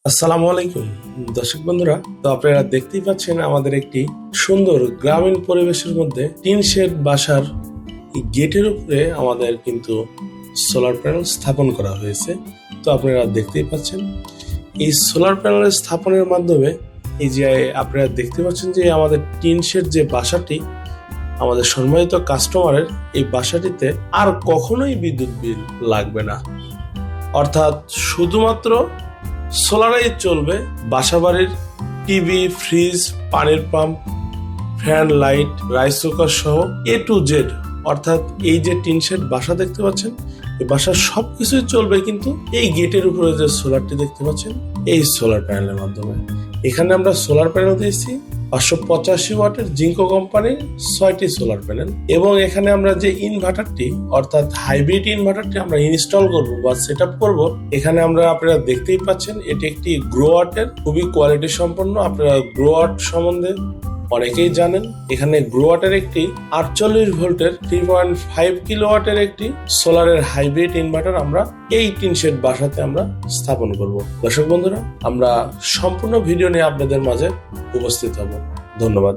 আসসালামু আলাইকুম দর্শক বন্ধুরা। তো আপনারা দেখতেই পাচ্ছেন আমাদের একটি সুন্দর গ্রামীণ পরিবেশের মধ্যে টিন শেড বাসার গেটের উপরে আমাদের কিন্তু সোলার প্যানেল স্থাপন করা হয়েছে। তো আপনারা দেখতেই পাচ্ছেন এই সোলার প্যানেল স্থাপনের মাধ্যমে এই যে আপনারা দেখতে পাচ্ছেন যে আমাদের টিন শেড যে বাসাটি আমাদের সম্মানিত কাস্টমারের, এই বাসাটিতে আর কখনোই বিদ্যুৎ বিল লাগবে না। অর্থাৎ শুধুমাত্র সোলারেই চলবে বাসাবাড়ির টিভি, ফ্রিজ, পানির pump, fan, light, rice cooker সহ A to Z। অর্থাৎ এই যে টিন শেড বাসা দেখতে পাচ্ছেন, এই বাসার সবকিছুই চলবে কিন্তু এই গেটের উপরে যে সোলারটি দেখতে পাচ্ছেন এই সোলার প্যানেলের মাধ্যমে। এখানে আমরা সোলার প্যানেল দিয়েছি 585 ওয়াটের জিঙ্কো কোম্পানির 6টি সোলার প্যানেল, এবং এখানে আমরা যে ইনভার্টারটি অর্থাৎ হাইব্রিড ইনভার্টারটি আমরা ইনস্টল করব বা সেট আপ করবো, এখানে আপনারা দেখতেই পাচ্ছেন এটি একটি গ্রোয়াটের খুবই কোয়ালিটি সম্পন্ন। আপনারা গ্রোয়াট সম্বন্ধে অনেকেই জানেন। এখানে গ্রোয়াটের একটি 48 ভোল্টের 3.5 কিলোওয়াটের একটি সোলারের হাইব্রিড ইনভার্টার আমরা এই টিন শেড বাসাতে আমরা স্থাপন করব। দর্শক বন্ধুরা, আমরা সম্পূর্ণ ভিডিও নিয়ে আপনাদের মাঝে উপস্থিত হব। ধন্যবাদ।